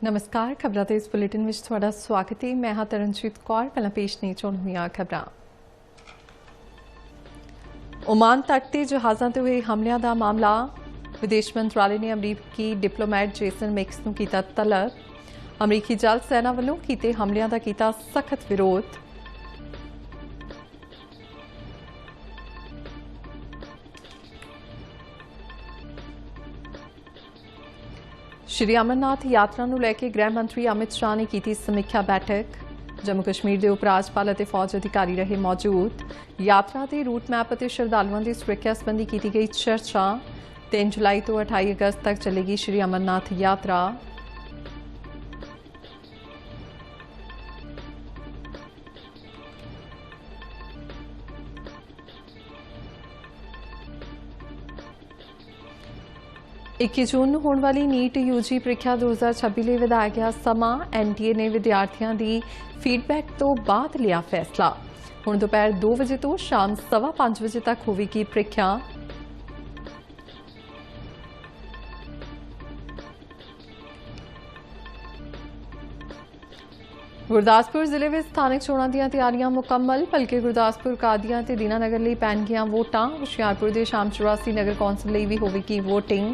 नमस्कार खबरां ਦੇ ਇਸ ਬੁਲੇਟਿਨ ਵਿੱਚ ਤੁਹਾਡਾ ਸਵਾਗਤ ਹੈ। ਮੈਂ ਹਾਂ ਤਰਨਜੀਤ ਕੌਰ। ਪਹਿਲਾਂ ਪੇਸ਼ ਨੇ ਚੁਣਵੀਆਂ ਖਬਰਾਂ। ओमान तट ते जहाज़ां ते हुए हमलियां दा मामला। विदेश मंत्रालय ने अमरीकी डिप्लोमैट जेसन मिक्स नूं कीता तलब। अमरीकी जल सेना वल्लों कीते हमलियां दा कीता सख्त विरोध। श्री अमरनाथ यात्रा नूं लैके गृह मंत्री अमित शाह ने की समीक्षा बैठक। जम्मू कश्मीर के उप राज्यपाल और फौज अधिकारी रहे मौजूद। यात्रा के रूट मैप और श्रद्धालुओं की सुरक्षा संबंधी की गई चर्चा। 3 जुलाई तो 28 अगस्त तक चलेगी श्री अमरनाथ यात्रा। इक्की जून नूं होण वाली नीट यूजी ਪ੍ਰੀਖਿਆ 2026 ਲਈ ਵਧਾਇਆ ਗਿਆ ਸਮਾਂ। एनटीए ने विद्यार्थियों की फीडबैक तो बाद लिया फैसला। हुण दोपहर 2 बजे तो शाम 5:15 बजे तक होवेगी ਪ੍ਰੀਖਿਆ। गुरदासपुर जिले में स्थानिक चोणां दीआं तैयारियां मुकम्मल। भलके गुरदासपुर कादियां ते दीनानगर लई पैणगीआं वोटां। हुशियारपुर दे शाम 84 नगर कौंसल लई भी होवेगी वोटिंग।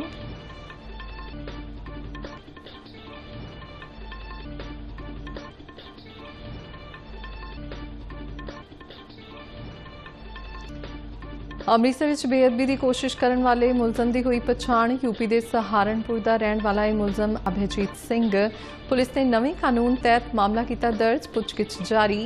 अमृतसर में बेअदबी की कोशिश करने वाले मुलजम की हुई पछाण। यूपी के सहारनपुर का रहने वाला यह मुलजम अभयजीत सिंह। पुलिस ने नवे कानून तहत मामला किया दर्ज। पुछगिछ जारी।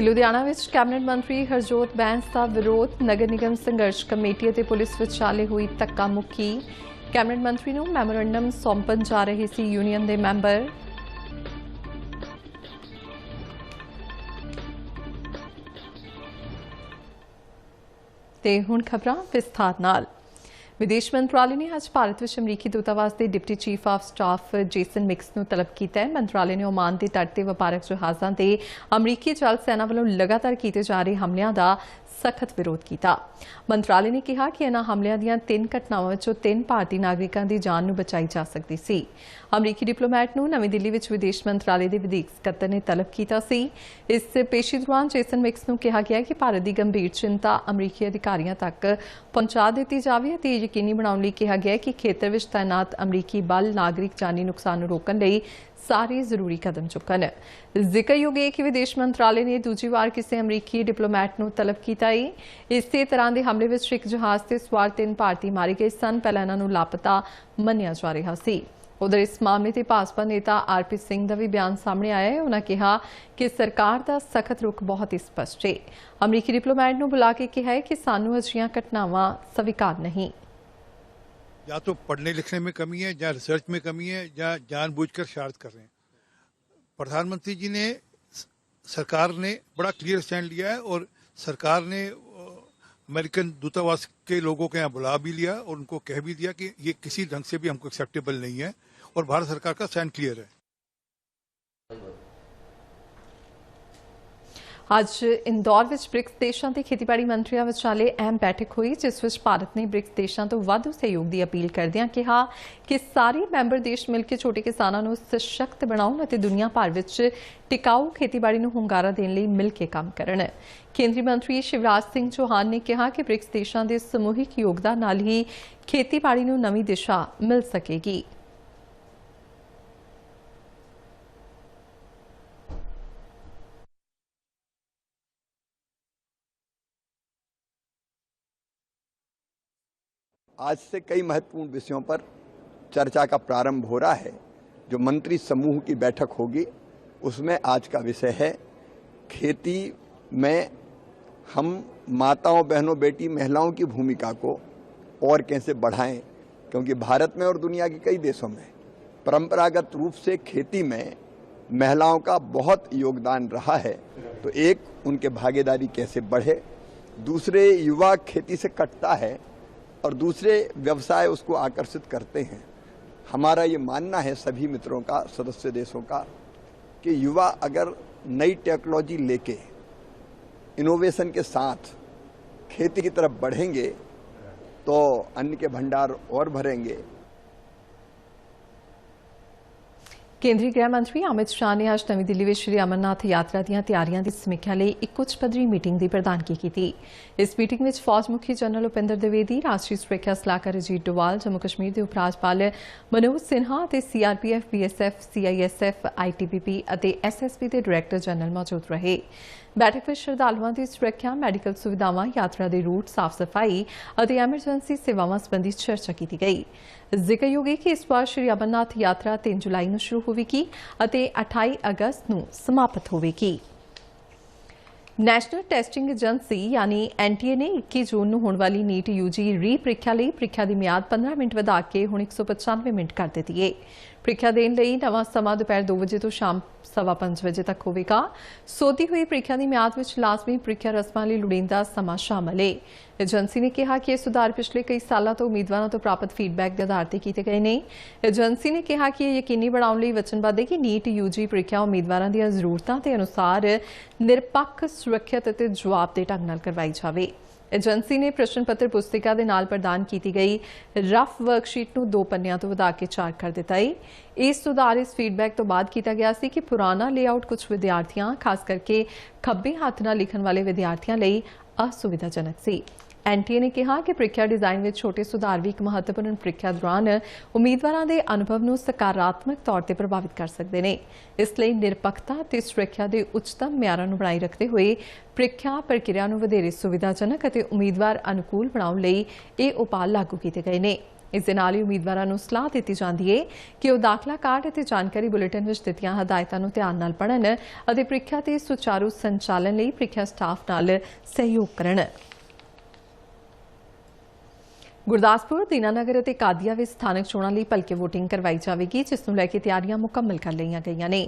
लुधियाना में कैबिनेट मंत्री हरजोत बैंस का विरोध। नगर निगम संघर्ष कमेटी और पुलिस विचाले हुई धक्का मुक्की। कैबिनेट मंत्री को मैमोरेंडम सौंपन जा रहे सी यूनियन के मैंबर। ते हुण खबरां विस्तार नाल। विदेश मंत्रालय ने अज भारत में अमरीकी दूतावास के deputy chief of staff Jason mix को तलब किया है। मंत्रालय ने ओमान के तट से वपारक जहाज़ों से अमरीकी जल सेना वालों लगातार किए जा रहे हमलों का सख्त विरोध किया। मंत्रालय ने कहा कि इन्हां हमलियां दीआं 3 घटनावां विचों 3 भारतीय नागरिकों की जान नूं बचाई जा सकती सी। अमरीकी डिप्लोमैट नूं नवीं दिल्ली विच विदेश मंत्रालय के विदेश सकत्तर ने तलब किया सी। इस पेशी दौरान जेसन मिक्स नूं कहा गया कि भारत की गंभीर चिंता अमरीकी अधिकारियों तक पहुंचा दी जाए और यकीनी बनाने लई कहा गया कि खेतर विच तैनात अमरीकी बल नागरिक जानी नुकसान नूं रोकण लई सारे जरूरी कदम चुकन। जिक्रयोग है कि विदेश मंत्रालय ने दूजी बार किसी अमरीकी डिप्लोमैट नूं तलब किया है। इस तरह के हमले में एक जहाज़ से सवार 3 भारतीय मारे गए सन। पहले इन्हों लापता मनिया जा रहा सी। उधर इस मामले से भाजपा नेता आरपी सिंह का भी बयान सामने आया है। उन्होंने कहा कि सरकार का सख्त रुख बहुत ही स्पष्ट है। अमरीकी डिप्लोमैट नूं बुला के कहा है कि सानू अजिहियां घटनावां स्वीकार नहीं। या तो पढ़ने लिखने में कमी है, या रिसर्च में कमी है, या जानबूझकर शरारत कर रहे हैं। प्रधानमंत्री जी ने, सरकार ने बड़ा क्लियर स्टैंड लिया है और सरकार ने अमेरिकन दूतावास के लोगों के यहाँ बुला भी लिया और उनको कह भी दिया कि ये किसी ढंग से भी हमको एक्सेप्टेबल नहीं है और भारत सरकार का स्टैंड क्लियर है। आज इंदौर में ब्रिक्स देशों के खेतीबाड़ी मंत्रियों विचाले अहम बैठक हुई, जिस विच भारत ने ब्रिक्स देशों तो वाधू सहयोग की अपील करदियां कहा कि सारे मैंबर देश मिलकर छोटे किसानों को सशक्त बनाउण अते दुनिया भर में टिकाऊ खेतीबाड़ी को हुंगारा देने लई मिल के काम करन। केंद्रीय मंत्री शिवराज सिंह चौहान ने कहा कि ब्रिक्स देशों के समूहिक योगदान नाल ही खेतीबाड़ी को नवी दिशा मिल सकेगी। आज से कई महत्वपूर्ण विषयों पर चर्चा का प्रारंभ हो रहा है। जो मंत्री समूह की बैठक होगी उसमें आज का विषय है खेती में हम माताओं, बहनों, बेटी, महिलाओं की भूमिका को और कैसे बढ़ाएं, क्योंकि भारत में और दुनिया के कई देशों में परंपरागत रूप से खेती में महिलाओं का बहुत योगदान रहा है। तो एक, उनके भागीदारी कैसे बढ़े, दूसरे युवा खेती से कटता है और दूसरे व्यवसाय उसको आकर्षित करते हैं। हमारा ये मानना है सभी मित्रों का, सदस्य देशों का, कि युवा अगर नई टेक्नोलॉजी लेके इनोवेशन के साथ खेती की तरफ बढ़ेंगे तो अन्न के भंडार और भरेंगे। केंद्रीय गृह मंत्री अमित शाह ने आज नवी दिल्ली में श्री अमरनाथ यात्रा ਦੀਆਂ ਤਿਆਰੀਆਂ ਦੀ ਸਮੀਖਿਆ ਲਈ ਇੱਕ ਉੱਚ ਪੱਧਰੀ ਮੀਟਿੰਗ ਦੀ ਪ੍ਰਧਾਨਗੀ ਕੀਤੀ। ਇਸ ਮੀਟਿੰਗ ਵਿੱਚ ਫੌਜ ਮੁਖੀ ਜਨਰਲ ਉਪਿੰਦਰ द्विवेदी, ਰਾਸ਼ਟਰੀ ਸੁਰੱਖਿਆ ਸਲਾਹਕਾਰ ਅਜੀਤ ਡੋਵਾਲ, ਜੰਮੂ ਕਸ਼ਮੀਰ ਦੇ ਉਪ ਰਾਜਪਾਲ ਮਨੋਜ ਸਿਨਹਾ ਅਤੇ ਸੀਆਰਪੀਐਫ, ਬੀਐਸਐਫ, ਸੀਆਈਐਸਐਫ, ਆਈਟੀਬੀਪੀ ਅਤੇ ਐਸਐਸਬੀ ਦੇ ਡਾਇਰੈਕਟਰ ਜਨਰਲ ਮੌਜੂਦ ਰਹੇ। बैठक में श्रद्धालुओं की सुरक्षा, मैडिकल सुविधावां, यात्रा के रूट, साफ सफाई और एमरजेंसी सेवावां संबंधी चर्चा की गई। जिक्रयोग है कि इस बार श्री अमरनाथ यात्रा 3 जुलाई को शुरू होगी और 28 अगस्त को समाप्त होगी। नैशनल टेस्टिंग एजेंसी यानी एनटीए ने 21 जून को होने वाली नीट यूजी री प्रीख्या ਲਈ ਪ੍ਰੀਖਿਆ ਦੀ ਮਿਆਦ 15 ਮਿੰਟ ਵਧਾ ਕੇ ਹੁਣ 195 ਮਿੰਟ ਕਰ ਦਿੱਤੀ ਹੈ। ਪ੍ਰੀਖਿਆ ਦੇਣ ਲਈ ਨਵਾਂ ਸਮਾਂ ਦੁਪਹਿਰ 2 ਵਜੇ ਤੋਂ ਸ਼ਾਮ 5:15 ਵਜੇ ਤੱਕ ਹੋਵੇਗਾ। ਸੋਧੀ ਹੋਈ ਪ੍ਰੀਖਿਆ ਦੀ ਮਿਆਦ ਵਿੱਚ ਲਾਜ਼ਮੀ ਪ੍ਰੀਖਿਆ ਰਸਮਾਂ ਲਈ ਲੋੜੀਂਦਾ ਸਮਾਂ ਸ਼ਾਮਲ ਹੈ। ਏਜੰਸੀ ਨੇ ਕਿਹਾ ਕਿ ਇਹ ਸੁਧਾਰ ਪਿਛਲੇ ਕਈ ਸਾਲਾਂ ਤੋਂ ਉਮੀਦਵਾਰਾਂ ਤੋਂ ਪ੍ਰਾਪਤ ਫੀਡਬੈਕ ਦੇ ਆਧਾਰ ਤੇ ਕੀਤੇ ਗਏ ਨੇ। ਏਜੰਸੀ ਨੇ ਕਿਹਾ ਕਿ ਇਹ ਯਕੀਨੀ ਬਣਾਉਣ ਲਈ ਵਚਨਬੱਧ ਹੈ ਕਿ ਨੀਟ ਯੂਜੀ ਪ੍ਰੀਖਿਆ ਉਮੀਦਵਾਰਾਂ ਦੀਆਂ ਜ਼ਰੂਰਤਾਂ ਦੇ ਅਨੁਸਾਰ ਨਿਰਪੱਖ, ਸੁਰੱਖਿਅਤ ਅਤੇ ਜਵਾਬਦੇਹ ਢੰਗ ਨਾਲ ਕਰਵਾਈ ਜਾਵੇ। ਏਜੰਸੀ ਨੇ ਪ੍ਰਸ਼ਨ ਪੱਤਰ ਪੁਸਤਿਕਾ ਦੇ ਨਾਲ ਪ੍ਰਦਾਨ ਕੀਤੀ ਗਈ ਰਫ ਵਰਕਸ਼ੀਟ ਨੂੰ 2 ਪੰਨਿਆਂ ਤੋਂ ਵਧਾ ਕੇ 4 ਕਰ ਦਿੱਤਾ ਹੈ। ਇਸ ਸੁਧਾਰ ਇਸ ਫੀਡਬੈਕ ਤੋਂ ਬਾਅਦ ਕੀਤਾ ਗਿਆ ਸੀ ਕਿ ਪੁਰਾਣਾ ਲੇਆਊਟ ਕੁਝ ਵਿਦਿਆਰਥੀਆਂ, ਖਾਸ ਕਰਕੇ ਖੱਬੇ ਹੱਥ ਨਾਲ ਲਿਖਣ ਵਾਲੇ ਵਿਦਿਆਰਥੀਆਂ ਲਈ ਅਸੁਵਿਧਾਜਨਕ ਸੀ। एनटीए ने कहा कि ਪ੍ਰੀਖਿਆ डिजाइन में छोटे सुधार भी एक महत्वपूर्ण ਪ੍ਰੀਖਿਆ दौरान उम्मीदवारों के अनुभव को सकारात्मक तौर पर प्रभावित कर सकते हैं। इसलिए निरपक्षता और सुरक्षा के उच्चतम म्यारां नूं बनाए रखते हुए ਪ੍ਰੀਖਿਆ प्रक्रिया को ਵਧੇਰੇ सुविधाजनक और उम्मीदवार अनुकूल बनाउण लई ਇਹ उपाय लागू किए गए हैं। इस दे नाल ही उम्मीदवारों को सलाह दी जाती है कि वह दाखला कार्ड और जानकारी बुलेटिन में दित्तियां हदायतां नूं ध्यान नाल पढ़न और ਪ੍ਰੀਖਿਆ के सुचारू संचालन लई ਪ੍ਰੀਖਿਆ स्टाफ नाल सहयोग करन। गुरदासपुर, दीनानगर और कादिया में स्थानक चोणां लई भलके वोटिंग करवाई जाएगी, जिस नूं लैके तैयारियां मुकम्मल कर लईआं गईआं ने।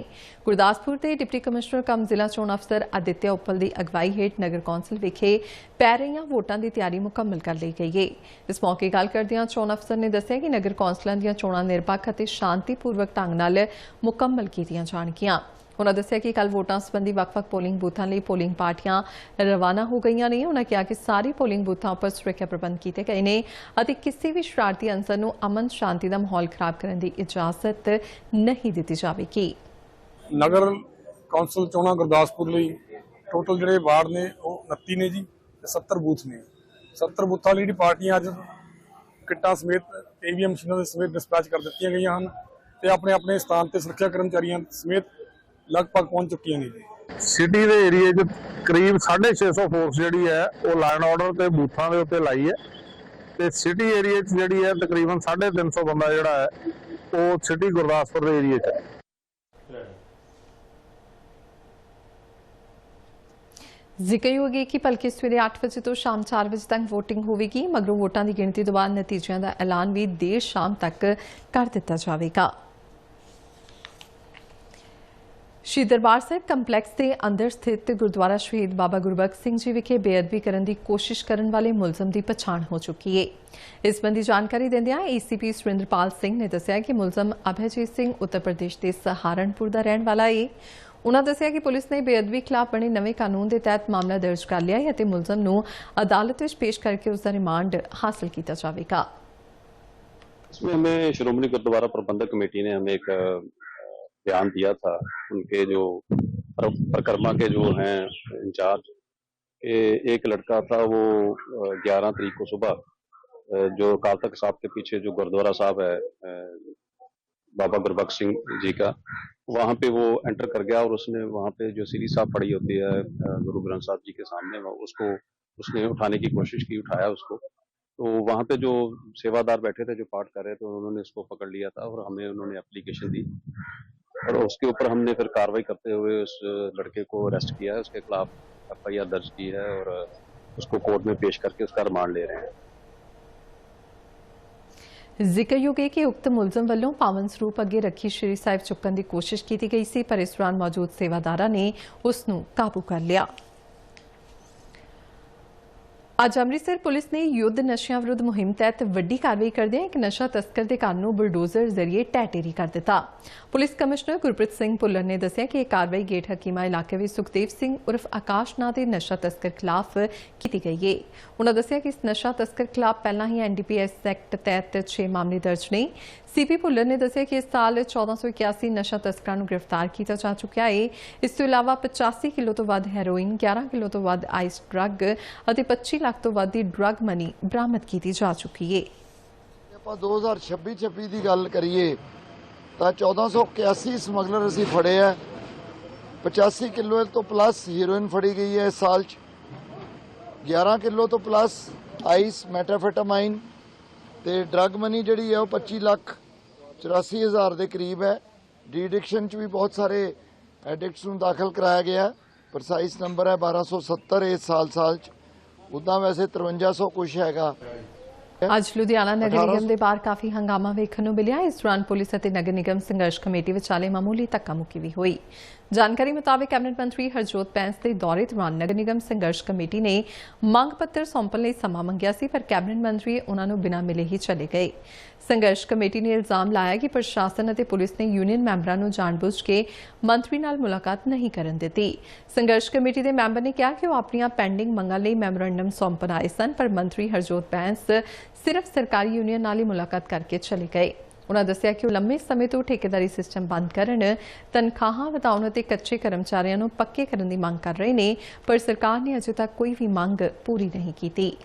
गुरदासपुर के डिप्टी कमिश्नर कम जिला चोण अफसर आदित्य उप्पल की अगवाई हेठ नगर कौंसल विखे पै रहीआं वोटां की तैयारी मुकम्मल कर ली गई है। इस मौके गल करदिआं चोण अफसर ने दस्सिआ कि नगर कौंसलां दीआं चोणां निरपक्ष और शांतिपूर्वक ढंग नाल मुकम्मल कीतीआं जाणगीआं। उन्होंने दस्सिआ कि कल वोटां संबंधी वक्-वक् पोलिंग बूथां लई पोलिंग पार्टियां रवाना हो गईआं ने। उन्होंने कहा कि सारी पोलिंग बूथां पर सुरक्षा प्रबंध किए गए हैं और किसी भी शरारती अंसर नूं अमन शांति का माहौल खराब करने की इजाजत नहीं दी जाएगी। नगर कौंसल चोणां गुरदासपुर लई टोटल जिहड़े वार्ड ने 29 ने जी, 70 बूथ ने। 70 बूथां लई पार्टियां अज किट्टां समेत ईवीएम मशीनां समेत डिस्पैच कर दित्तियां गईआं हन ते अपने अपने स्थान ते सुरक्षा कर्मचारियों समेत लगभग पहुंच चुकी हैं। सिटी के एरिए करीब 650 फोर्स जी है वो लाइन ऑर्डर के बूथों के उत्ते लाई है तो सिटी एरिए जी है तकरीबन 350 बंदा जोड़ा है वो सिटी गुरदासपुर के एरिए है। जिक्रयोग है कि भलके सवेरे 8 बजे तो शाम 4 बजे तक वोटिंग होगी, मगरों वोटां की गिणती तो बाद नतीजों का ऐलान भी देर शाम तक कर दिता जाएगा। श्री दरबार साहिब कंपलैक्स के अंदर स्थित गुरुद्वारा शहीद बाबा गुरबख्श सिंह जी विखे बेअदबी करने की कोशिश करने वाले मुलजम की पछाण हो चुकी है। इस संबंधी जानकारी देंदियां एसीपी सुरेंद्रपाल सिंह ने दस्सिया कि मुलजम अभयजीत सिंह उत्तर प्रदेश के सहारनपुर का रहने वाला है। उन्होंने दस्सिया कि पुलिस ने बेअदबी खिलाफ बने नवे कानून के तहत मामला दर्ज कर लिया है और मुलजम नूं अदालत में पेश करके उसका रिमांड हासिल किया जाएगा। इसमें हमें श्रोमणी गुरुद्वारा प्रबंधक कमेटी ने हमें एक बयान दिया था, उनके जो परिक्रमा के जो हैं इंचार्ज, एक लड़का था वो 11 तारीख को सुबह जो अकाल तख्त साहब के पीछे जो गुरुद्वारा साहब है बाबा गुरबख्श सिंह जी का, वहाँ पे वो एंटर कर गया और उसने वहाँ पे जो सीरी साहब पड़ी होती है गुरु ग्रंथ साहब जी के सामने, उसको उसने उठाने की कोशिश की, उठाया उसको। तो वहाँ पे जो सेवादार बैठे थे जो पाठ कर रहे थे, उन्होंने उसको पकड़ लिया था और हमें उन्होंने एप्लीकेशन दी और उसके ऊपर हमने फिर कार्रवाई करते हुए उस लड़के को अरेस्ट किया है, उसके खिलाफ FIR दर्ज की है और उसको कोर्ट में पेश करके उसका रिमांड ले रहे हैं। जिक्रयोग है कि उक्त मुलजम वालों पावन स्वरूप अगे रखी श्री साहिब चुकन की कोशिश की गई सी, पर इस दौरान मौजूद सेवादारा ने उसनूं काबू कर लिया। ਅੱਜ ਅੰਮ੍ਰਿਤਸਰ ਪੁਲਿਸ ਨੇ ਯੁੱਧ ਨਸ਼ਿਆਂ ਵਿਰੁੱਧ ਮੁਹਿੰਮ ਤਹਿਤ ਵੱਡੀ ਕਾਰਵਾਈ ਕਰਦਿਆਂ ਇੱਕ ਨਸ਼ਾ ਤਸਕਰ ਦੇ ਘਰ ਨੂੰ ਬੁਲਡੋਜ਼ਰ ਜ਼ਰੀਏ ਢਹਿ-ਢੇਰੀ ਕਰ ਦਿੱਤਾ। ਪੁਲਿਸ ਕਮਿਸ਼ਨਰ ਗੁਰਪ੍ਰੀਤ ਸਿੰਘ ਭੁੱਲਰ ਨੇ ਦੱਸਿਆ ਕਿ ਇਹ ਕਾਰਵਾਈ ਗੇਟ ਹਕੀਮਾ ਇਲਾਕੇ ਵਿੱਚ ਸੁਖਦੇਵ ਸਿੰਘ ਉਰਫ ਆਕਾਸ਼ ਨਾਂ ਦੇ ਨਸ਼ਾ ਤਸਕਰ ਖਿਲਾਫ ਕੀਤੀ ਗਈ ਹੈ। ਉਨ੍ਹਾਂ ਦੱਸਿਆ ਕਿ ਇਸ ਨਸ਼ਾ ਤਸਕਰ ਖਿਲਾਫ ਪਹਿਲਾਂ ਹੀ NDPS ਐਕਟ ਤਹਿਤ 6 ਮਾਮਲੇ ਦਰਜ ਨੇ। CP ਭੁੱਲਰ ਨੇ ਦੱਸਿਆ ਕਿ ਇਸ ਸਾਲ 1481 ਨਸ਼ਾ ਤਸਕਰਾਂ ਨੂੰ ਗ੍ਰਿਫਤਾਰ ਕੀਤਾ ਜਾ ਚੁੱਕਿਆ ਹੈ। ਇਸ ਤੋਂ ਇਲਾਵਾ 85 ਕਿਲੋ ਤੋਂ ਵੱਧ ਹੈਰੋਇਨ, 11 ਕਿਲੋ ਤੋਂ ਵੱਧ ਆਈਸ ਡਰੱਗ ਅਤੇ 25 ਲੱਖ ਤੋਂ ਵੱਧ ਦੀ ਡਰੱਗ ਮਨੀ ਬਰਾਮਦ ਕੀਤੀ ਜਾ ਚੁੱਕੀ ਹੈ। ਆਪਾਂ 2026 ਦੀ ਗੱਲ ਕਰੀਏ ਤਾਂ 1481 ਸਮਗਲਰ ਅਸੀਂ ਫੜੇ ਆ, 85 ਕਿਲੋ ਤੋਂ ਪਲੱਸ ਹੀਰੋਇਨ ਫੜੀ ਗਈ ਹੈ ਇਸ ਸਾਲ 'ਚ, 11 ਕਿਲੋ ਤੋਂ ਪਲੱਸ ਆਈਸ ਮੈਟਾਫੈਟਾਮਾਈਨ ਤੇ ਡਰੱਗ ਮਨੀ ਜਿਹੜੀ ਹੈ ਉਹ 25,84,000 ਦੇ ਕਰੀਬ ਹੈ। ਡੀ ਐਡਿਕਸ਼ਨ 'ਚ ਵੀ ਬਹੁਤ ਸਾਰੇ ਐਡਿਕਟਸ ਨੂੰ ਦਾਖਲ ਕਰਾਇਆ ਗਿਆ। ਪ੍ਰਸਾਈਜ਼ ਨੰਬਰ ਹੈ 1270 ਇਸ ਸਾਲ 'ਚ, ਉੱਦਾਂ ਵੈਸੇ 5300 ਕੁਛ ਹੈਗਾ। ਅੱਜ ਲੁਧਿਆਣਾ ਨਗਰ ਨਿਗਮ ਦੇ ਬਾਹਰ ਕਾਫੀ ਹੰਗਾਮਾ ਵੇਖਣ ਨੂੰ ਮਿਲਿਆ। ਇਸ ਦੌਰਾਨ ਪੁਲਿਸ ਅਤੇ ਨਗਰ ਨਿਗਮ ਸੰਘਰਸ਼ ਕਮੇਟੀ ਵਿਚਾਲੇ ਮਾਮੂਲੀ ਧੱਕਾ ਮੁੱਕੀ ਵੀ ਹੋਈ। ਜਾਣਕਾਰੀ ਮੁਤਾਬਕ ਕੈਬਨਿਟ ਮੰਤਰੀ ਹਰਜੋਤ ਬੈਂਸ ਦੇ ਦੌਰੇ ਦੌਰਾਨ ਨਗਰ ਨਿਗਮ ਸੰਘਰਸ਼ ਕਮੇਟੀ ਨੇ ਮੰਗ ਪੱਤਰ ਸੌਂਪਣ ਲਈ ਸਮਾਂ ਮੰਗਿਆ ਸੀ, ਪਰ ਕੈਬਨਿਟ ਮੰਤਰੀ ਉਨ੍ਹਾਂ ਨੂੰ ਬਿਨਾਂ ਮਿਲੇ ਹੀ ਚਲੇ ਗਏ। ਸੰਘਰਸ਼ ਕਮੇਟੀ ਨੇ ਇਲਜ਼ਾਮ ਲਾਇਆ ਕਿ ਪ੍ਰਸ਼ਾਸਨ ਅਤੇ ਪੁਲਿਸ ਨੇ ਯੂਨੀਅਨ ਮੈਂਬਰਾਂ ਨੂੰ ਜਾਣਬੁੱਝ ਕੇ ਮੰਤਰੀ ਨਾਲ ਮੁਲਾਕਾਤ ਨਹੀਂ ਕਰਨ ਦਿੱਤੀ। ਸੰਘਰਸ਼ ਕਮੇਟੀ ਦੇ ਮੈਂਬਰ ਨੇ ਕਿਹਾ ਕਿ ਉਹ ਆਪਣੀਆਂ ਪੈਂਡਿੰਗ ਮੰਗਾਂ ਲਈ ਮੈਮੋਰੰਡਮ ਸੌਂਪਣ ਆਏ ਸਨ, ਪਰ ਮੰਤਰੀ ਹਰਜੋਤ ਬੈਂਸ ਸਿਰਫ ਸਰਕਾਰੀ ਯੂਨੀਅਨ ਨਾਲ ਹੀ ਮੁਲਾਕਾਤ ਕਰਕੇ ਚਲੇ ਗਏ। ਉਨ੍ਹਾਂ ਦੱਸਿਆ ਕਿ ਉਹ ਲੰਮੇ ਸਮੇਂ ਤੋਂ ਠੇਕੇਦਾਰੀ ਸਿਸਟਮ ਬੰਦ ਕਰਨ, ਤਨਖਾਹਾਂ ਵਧਾਉਣ ਅਤੇ ਕੱਚੇ ਕਰਮਚਾਰੀਆਂ ਨੂੰ ਪੱਕੇ ਕਰਨ ਦੀ ਮੰਗ ਕਰ ਰਹੇ ਨੇ, ਪਰ ਸਰਕਾਰ ਨੇ ਅਜੇ ਤੱਕ ਕੋਈ ਵੀ ਮੰਗ ਪੂਰੀ ਨਹੀਂ ਕੀਤੀ।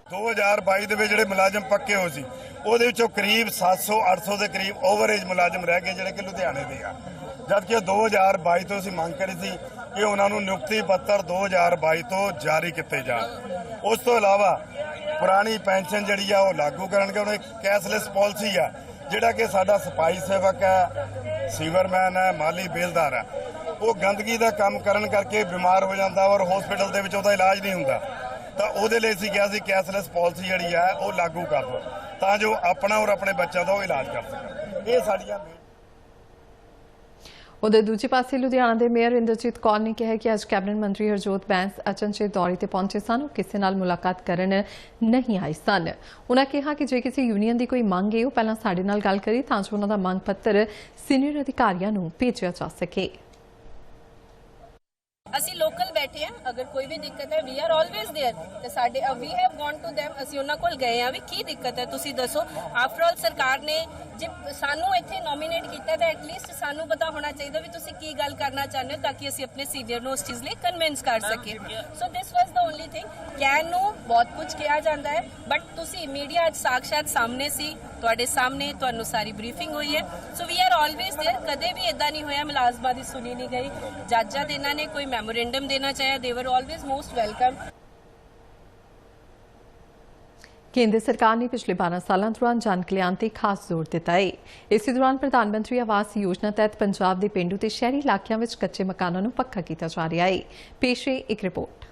2022 ਦੇ ਵਿੱਚ ਜਿਹੜੇ ਮੁਲਾਜ਼ਮ ਪੱਕੇ ਹੋ ਸੀ ਉਹਦੇ ਵਿੱਚੋਂ ਕਰੀਬ 700-800 ਦੇ ਕਰੀਬ ਓਵਰਏਜ ਮੁਲਾਜ਼ਮ ਰਹਿ ਗਏ ਜਿਹੜੇ ਕਿ ਲੁਧਿਆਣੇ ਦੇ ਆ, ਜਦਕਿ 2022 ਤੋਂ ਅਸੀਂ ਮੰਗ ਕਰੀ ਸੀ ਕਿ ਉਹਨਾਂ ਨੂੰ ਨਿਯੁਕਤੀ ਪੱਤਰ 2022 ਤੋਂ ਜਾਰੀ ਕੀਤੇ ਜਾਣ। ਉਸ ਤੋਂ ਇਲਾਵਾ ਪੁਰਾਣੀ ਪੈਨਸ਼ਨ ਜਿਹੜੀ ਆ ਉਹ ਲਾਗੂ ਕਰਨਗੇ। ਉਹਨਾਂ ਇੱਕ ਕੈਸ਼ਲੈਸ ਪਾਲਿਸੀ ਆ, ਜਿਹੜਾ ਕਿ ਸਾਡਾ ਸਫਾਈ ਸੇਵਕ ਹੈ, ਸੀਵਰਮੈਨ ਹੈ, ਮਾਲੀ ਬੇਲਦਾਰ ਹੈ, ਉਹ ਗੰਦਗੀ ਦਾ ਕੰਮ ਕਰਨ ਕਰਕੇ ਬਿਮਾਰ ਹੋ ਜਾਂਦਾ ਔਰ ਹਸਪੀਟਲ ਦੇ ਵਿੱਚ ਉਹਦਾ ਇਲਾਜ ਨਹੀਂ ਹੁੰਦਾ, ਤਾਂ ਉਹਦੇ ਲਈ ਅਸੀਂ ਕਿਹਾ ਸੀ ਕੈਸ਼ਲੈਸ ਪਾਲਿਸੀ ਜਿਹੜੀ ਹੈ ਉਹ ਲਾਗੂ ਕਰ ਦਿਓ ਤਾਂ ਜੋ ਆਪਣਾ ਔਰ ਆਪਣੇ ਬੱਚਿਆਂ ਦਾ ਉਹ ਇਲਾਜ ਕਰ ਸਕਣ। ਇਹ ਸਾਡੀਆਂ ਉਧਰ ਦੂਜੇ ਪਾਸੇ ਲੁਧਿਆਣਾ ਦੇ ਮੇਅਰ ਇੰਦਰਜੀਤ ਕੌਰ ਨੇ ਕਿਹਾ ਕਿ ਅੱਜ ਕੈਬਨਿਟ ਮੰਤਰੀ ਹਰਜੋਤ ਬੈਂਸ ਅਚਨਚੇਤ ਦੌਰੇ ਤੇ ਪਹੁੰਚੇ ਸਨ, ਉਹ ਕਿਸੇ ਨਾਲ ਮੁਲਾਕਾਤ ਕਰਨ ਨਹੀਂ ਆਏ ਸਨ। ਉਨ੍ਹਾਂ ਕਿਹਾ ਕਿ ਜੇ ਕਿਸੇ ਯੂਨੀਅਨ ਦੀ ਕੋਈ ਮੰਗ ਹੈ ਉਹ ਪਹਿਲਾਂ ਸਾਡੇ ਨਾਲ ਗੱਲ ਕਰੇ ਤਾਂ ਜੋ ਉਨ੍ਹਾਂ ਦਾ ਮੰਗ ਪੱਤਰ ਸੀਨੀਅਰ ਅਧਿਕਾਰੀਆਂ ਨੂੰ ਭੇਜਿਆ ਜਾ ਸਕੇ। ਅਸੀਂ ਲੋਕਲ ਬੈਠੇ ਆ, ਅਗਰ ਕੋਈ ਵੀ ਦਿੱਕਤ ਹੈ ਵੀ ਆਰ ਆਲਵੇਜ਼ देयर ਤੇ ਸਾਡੇ ਵੀ ਹੈਵ ਗੋਨ ਟੂ them, ਅਸੀਂ ਉਹਨਾਂ ਕੋਲ ਗਏ ਆ ਵੀ ਕੀ ਦਿੱਕਤ ਹੈ ਤੁਸੀਂ ਦੱਸੋ। ਆਫਟਰ ਆਲ ਸਰਕਾਰ ਨੇ ਜੇ ਸਾਨੂੰ ਇੱਥੇ ਨੋਮੀਨੇਟ ਕੀਤਾ ਤਾਂ ਐਟਲੀਸਟ ਸਾਨੂੰ ਪਤਾ ਹੋਣਾ ਚਾਹੀਦਾ ਵੀ ਤੁਸੀਂ ਕੀ ਗੱਲ ਕਰਨਾ ਚਾਹੁੰਦੇ ਹੋ ਤਾਂ ਕਿ ਅਸੀਂ ਆਪਣੇ ਸੀਨੀਅਰ ਨੂੰ ਉਸ ਚੀਜ਼ ਲਈ ਕਨਵਿੰਸ ਕਰ ਸਕੀਏ। ਸੋ ਦਿਸ ਵਾਸ ਦਾ ਓਨਲੀ ਥਿੰਗ। ਕੈਨ ਨੂੰ ਬਹੁਤ ਕੁਝ ਕਿਹਾ ਜਾਂਦਾ ਹੈ, ਬਟ ਤੁਸੀਂ ਮੀਡੀਆ ਅੱਜ ਸਾਕਸ਼ਾਤ ਸਾਹਮਣੇ ਸੀ, ਤੁਹਾਡੇ ਸਾਹਮਣੇ ਤੁਹਾਨੂੰ ਸਾਰੀ ਬਰੀਫਿੰਗ ਹੋਈ ਹੈ। ਸੋ ਵੀ ਆਰ ਆਲਵੇਜ਼ देयर। ਕਦੇ ਵੀ ਇਦਾਂ ਨਹੀਂ ਹੋਇਆ ਮੁਲਾਜ਼ਮਾਂ ਦੀ ਸੁਣੀ ਨਹੀਂ ਗਈ। ਜੱਜਾਂ ਦੇ ਇਹਨਾਂ ਨੇ ਕੋਈ ਮੈਮੋਰੈਂਡਮ ਦੇਣਾ ਚਾਹਿਆ, ਦੇ ਵਰ ਆਲਵੇਜ਼ ਮੋਸਟ ਵੈਲਕਮ। ਕੇਂਦਰ ਸਰਕਾਰ ਨੇ ਪਿਛਲੇ 12 ਸਾਲਾਂ ਦੌਰਾਨ ਜਨ ਕਲਿਆਣ ਤੇ ਖਾਸ ਜ਼ੋਰ ਦਿੱਤਾ ਹੈ। ਇਸੇ ਦੌਰਾਨ ਪ੍ਰਧਾਨ ਮੰਤਰੀ ਆਵਾਸ ਯੋਜਨਾ ਤਹਿਤ ਪੰਜਾਬ ਦੇ ਪਿੰਡੂ ਤੇ ਸ਼ਹਿਰੀ ਇਲਾਕਿਆਂ ਵਿੱਚ ਕੱਚੇ ਮਕਾਨਾਂ ਨੂੰ ਪੱਕਾ ਕੀਤਾ ਜਾ ਰਿਹਾ ਹੈ। ਪੇਸ਼ ਹੈ ਇੱਕ ਰਿਪੋਰਟ।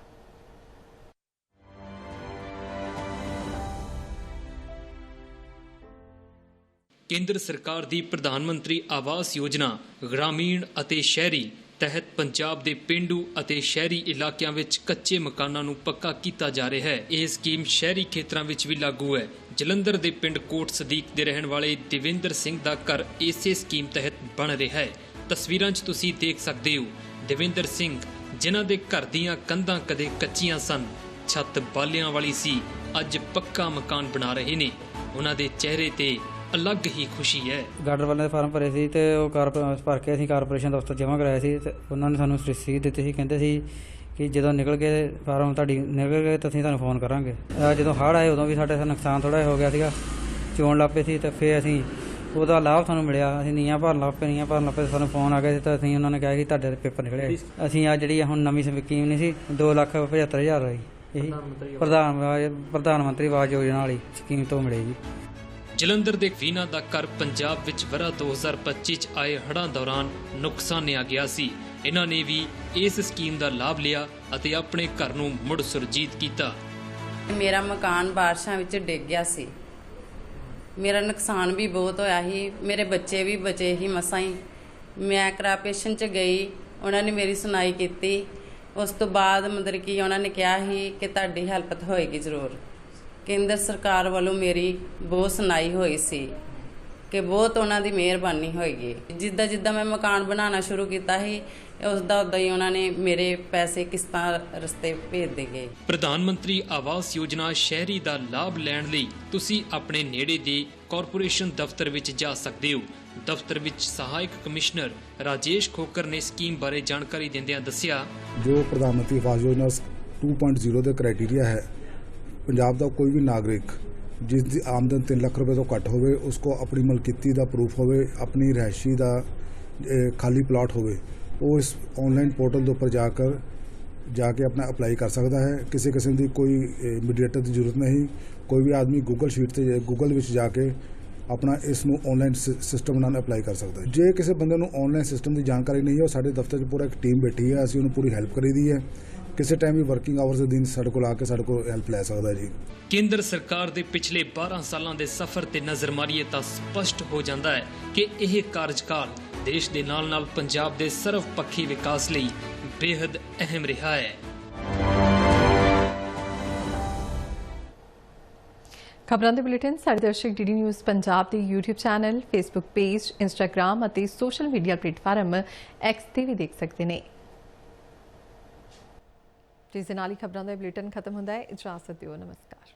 ਕੇਂਦਰ ਸਰਕਾਰ ਦੀ ਪ੍ਰਧਾਨ ਮੰਤਰੀ ਆਵਾਸ ਯੋਜਨਾ ਗ੍ਰਾਮੀਣ ਅਤੇ ਸ਼ਹਿਰੀ ਤਹਿਤ ਪੰਜਾਬ ਦੇ ਪਿੰਡੂ ਅਤੇ ਸ਼ਹਿਰੀ ਇਲਾਕਿਆਂ ਵਿੱਚ ਕੱਚੇ ਮਕਾਨਾਂ ਨੂੰ ਪੱਕਾ ਕੀਤਾ ਜਾ ਰਿਹਾ ਹੈ। ਇਹ ਸਕੀਮ ਸ਼ਹਿਰੀ ਖੇਤਰਾਂ ਵਿੱਚ ਵੀ ਲਾਗੂ ਹੈ। ਜਲੰਧਰ ਦੇ ਪਿੰਡ ਕੋਟ ਸਦੀਕ ਦੇ ਰਹਿਣ ਵਾਲੇ ਦੇਵਿੰਦਰ ਸਿੰਘ ਦਾ ਘਰ ਇਸੇ ਸਕੀਮ ਤਹਿਤ ਬਣ ਰਿਹਾ ਹੈ। ਤਸਵੀਰਾਂ 'ਚ ਤੁਸੀਂ ਦੇਖ ਸਕਦੇ ਹੋ ਦੇਵਿੰਦਰ ਸਿੰਘ, ਜਿਨ੍ਹਾਂ ਦੇ ਘਰ ਦੀਆਂ ਕੰਧਾਂ ਕਦੇ ਕੱਚੀਆਂ ਸਨ, ਛੱਤ ਬਾਲਿਆਂ ਵਾਲੀ ਸੀ, ਅੱਜ ਪੱਕਾ ਮਕਾਨ ਬਣਾ ਰਹੇ ਨੇ। ਉਹਨਾਂ ਦੇ ਚਿਹਰੇ ਤੇ ਅਲੱਗ ਹੀ ਖੁਸ਼ੀ ਹੈ। ਗਾਰਡਰ ਵਾਲੇ ਦੇ ਫਾਰਮ ਭਰੇ ਸੀ ਤੇ ਉਹ ਭਰ ਕੇ ਅਸੀਂ ਕਾਰਪੋਰੇਸ਼ਨ ਦਫ਼ਤਰ ਜਮ੍ਹਾਂ ਕਰਾਇਆ ਸੀ ਤੇ ਉਹਨਾਂ ਨੇ ਸਾਨੂੰ ਰਸੀਦ ਦਿੱਤੀ ਸੀ। ਕਹਿੰਦੇ ਸੀ ਕਿ ਜਦੋਂ ਨਿਕਲ ਕੇ ਫਾਰਮ ਤੁਹਾਡੀ ਨਿਕਲ ਗਏ ਤਾਂ ਅਸੀਂ ਤੁਹਾਨੂੰ ਫੋਨ ਕਰਾਂਗੇ। ਜਦੋਂ ਹੜ੍ਹ ਆਏ ਉਦੋਂ ਵੀ ਸਾਡੇ ਨੁਕਸਾਨ ਥੋੜ੍ਹਾ ਜਿਹਾ ਹੋ ਗਿਆ ਸੀਗਾ, ਚੋਣ ਲੱਗ ਪਏ ਸੀ ਤੇ ਫਿਰ ਅਸੀਂ ਉਹਦਾ ਲਾਭ ਸਾਨੂੰ ਮਿਲਿਆ। ਅਸੀਂ ਨੀਹਾਂ ਭਰਨ ਲੱਗ ਪਏ ਸਾਨੂੰ ਫੋਨ ਆ ਗਿਆ ਤਾਂ ਅਸੀਂ ਉਹਨਾਂ ਨੇ ਕਿਹਾ ਕਿ ਤੁਹਾਡੇ ਪੇਪਰ ਨਿਕਲੇ। ਅਸੀਂ ਆ ਜਿਹੜੀ ਹੁਣ ਨਵੀਂ ਸਕੀਮ ਨਹੀਂ ਸੀ 2,75,000 ਹੋਈ, ਇਹੀ ਪ੍ਰਧਾਨ ਮੰਤਰੀ ਆਵਾਸ ਯੋਜਨਾ ਵਾਲੀ ਸਕੀਮ ਤੋਂ ਮਿਲੇਗੀ। ਜਲੰਧਰ ਦੇ ਵੀਨਾ ਦਾ ਘਰ ਪੰਜਾਬ ਵਿੱਚ ਵਰ੍ਹਾ 2025 ਚ ਆਏ ਹੜ੍ਹਾਂ ਦੌਰਾਨ ਨੁਕਸਾਨਿਆ ਗਿਆ ਸੀ। ਇਹਨਾਂ ਨੇ ਵੀ ਇਸ ਸਕੀਮ ਦਾ ਲਾਭ ਲਿਆ ਅਤੇ ਆਪਣੇ ਘਰ ਨੂੰ ਮੁੜ ਸੁਰਜੀਤ ਕੀਤਾ। ਮੇਰਾ ਮਕਾਨ ਬਾਰਿਸ਼ਾਂ ਵਿੱਚ ਡਿੱਗ ਗਿਆ ਸੀ, ਮੇਰਾ ਨੁਕਸਾਨ ਵੀ ਬਹੁਤ ਹੋਇਆ ਸੀ, ਮੇਰੇ ਬੱਚੇ ਵੀ ਬਚੇ ਹੀ ਮਸਾਂ ਹੀ। ਮੈਂ ਕਾਰਪੋਰੇਸ਼ਨ 'ਚ ਗਈ, ਉਹਨਾਂ ਨੇ ਮੇਰੀ ਸੁਣਾਈ ਕੀਤੀ ਉਸ ਤੋਂ ਬਾਅਦ ਮਤਲਬ ਕਿ ਉਹਨਾਂ ਨੇ ਕਿਹਾ ਸੀ ਕਿ ਤੁਹਾਡੀ ਹੈਲਪ ਤਾਂ ਹੋਏਗੀ ਜ਼ਰੂਰ। ਕੇਂਦਰ ਸਰਕਾਰ ਵੱਲੋਂ ਮੇਰੀ ਬਹੁਤ ਸੁਣਾਈ ਹੋਈ ਸੀ ਕਿ ਬਹੁਤ ਉਹਨਾਂ ਦੀ ਮਿਹਰਬਾਨੀ ਹੋਏਗੀ। ਜਿੱਦਾਂ ਜਿੱਦਾਂ ਮੈਂ ਮਕਾਨ ਬਣਾਉਣਾ ਸ਼ੁਰੂ ਕੀਤਾ ਸੀ ਉਸਦਾ ਉਦਾਂ ਹੀ ਉਹਨਾਂ ਨੇ ਮੇਰੇ ਪੈਸੇ ਕਿਸ਼ਤਾਂ ਰਸਤੇ ਭੇਜ ਦੇ ਗਏ। ਪ੍ਰਧਾਨ ਮੰਤਰੀ ਆਵਾਸ ਯੋਜਨਾ ਸ਼ਹਿਰੀ ਦਾ ਲਾਭ ਲੈਣ ਲਈ ਤੁਸੀਂ ਆਪਣੇ ਨੇੜੇ ਦੇ ਕਾਰਪੋਰੇਸ਼ਨ ਦਫ਼ਤਰ ਵਿੱਚ ਜਾ ਸਕਦੇ ਹੋ। ਦਫ਼ਤਰ ਵਿੱਚ ਸਹਾਇਕ ਕਮਿਸ਼ਨਰ ਰਾਜੇਸ਼ ਖੋਕਰ ਨੇ ਸਕੀਮ ਬਾਰੇ ਜਾਣਕਾਰੀ ਦਿੰਦਿਆਂ ਦੱਸਿਆ, ਜੋ ਪ੍ਰਧਾਨ ਮੰਤਰੀ ਆਵਾਸ ਯੋਜਨਾ 2.0 ਦੇ ਕ੍ਰਾਈਟੇਰੀਆ ਹੈ, ਪੰਜਾਬ ਦਾ ਕੋਈ ਵੀ ਨਾਗਰਿਕ ਜਿਸ ਦੀ ਆਮਦਨ 3 ਲੱਖ ਰੁਪਏ ਤੋਂ ਘੱਟ ਹੋਵੇ, ਉਸ ਕੋ ਆਪਣੀ ਮਲਕੀਤੀ ਦਾ ਪ੍ਰੂਫ ਹੋਵੇ, ਆਪਣੀ ਰਿਹਾਇਸ਼ੀ ਦਾ ਖਾਲੀ ਪਲਾਟ ਹੋਵੇ, ਉਹ ਇਸ ਆਨਲਾਈਨ ਪੋਰਟਲ ਦੇ ਉੱਪਰ ਜਾ ਕੇ ਆਪਣਾ ਅਪਲਾਈ ਕਰ ਸਕਦਾ ਹੈ। ਕਿਸੇ ਕਿਸਮ ਦੀ ਕੋਈ ਮੀਡੀਏਟਰ ਦੀ ਜ਼ਰੂਰਤ ਨਹੀਂ। ਕੋਈ ਵੀ ਆਦਮੀ ਗੂਗਲ ਵਿੱਚ ਜਾ ਕੇ ਆਪਣਾ ਇਸ ਨੂੰ ਆਨਲਾਈਨ ਸਿਸਟਮ ਨਾਲ ਅਪਲਾਈ ਕਰ ਸਕਦਾ ਹੈ। ਜੇ ਕਿਸੇ ਬੰਦੇ ਨੂੰ ਆਨਲਾਈਨ ਸਿਸਟਮ ਦੀ ਜਾਣਕਾਰੀ ਨਹੀਂ ਹੈ, ਉਹ ਸਾਡੇ ਦਫ਼ਤਰ 'ਚ ਪੂਰਾ ਇੱਕ ਟੀਮ ਬੈਠੀ ਹੈ, ਅਸੀਂ ਉਹਨੂੰ ਪੂਰੀ ਹੈਲਪ ਕਰੀਦੀ ਹੈ। ਕਿਸੇ ਟਾਈਮ ਵੀ ਵਰਕਿੰਗ ਆਵਰਸ ਦੇ ਦਿਨ ਸਾਡੇ ਕੋਲ ਆ ਕੇ ਸਾਡੇ ਕੋਲ ਹੈਲਪ ਲੈ ਸਕਦਾ ਜੀ। ਕੇਂਦਰ ਸਰਕਾਰ ਦੇ ਪਿਛਲੇ 12 ਸਾਲਾਂ ਦੇ ਸਫ਼ਰ ਤੇ ਨਜ਼ਰ ਮਾਰੀਏ ਤਾਂ ਸਪਸ਼ਟ ਹੋ ਜਾਂਦਾ ਹੈ ਕਿ ਇਹ ਕਾਰਜਕਾਲ ਦੇਸ਼ ਦੇ ਨਾਲ-ਨਾਲ ਪੰਜਾਬ ਦੇ ਸਰਵਪੱਖੀ ਵਿਕਾਸ ਲਈ ਬੇहद ਅਹਿਮ ਰਿਹਾ ਹੈ। ਖਬਰਾਂ ਦੇ ਬੁਲੇਟਿਨ ਸਾਡੇ ਦਰਸ਼ਕ ਡੀਡੀ ਨਿਊਜ਼ ਪੰਜਾਬ ਦੇ YouTube channel, Facebook page, Instagram ਅਤੇ ਸੋਸ਼ਲ ਮੀਡੀਆ ਪਲੇਟਫਾਰਮ X ਤੇ ਵੀ ਦੇਖ ਸਕਦੇ ਨੇ। ਜਿਸ ਦੇ ਨਾਲ ਹੀ ਖਬਰਾਂ ਦਾ ਬੁਲੇਟਿਨ ਖਤਮ ਹੁੰਦਾ ਹੈ। ਇਜਾਜ਼ਤ ਦਿਓ, ਨਮਸਕਾਰ।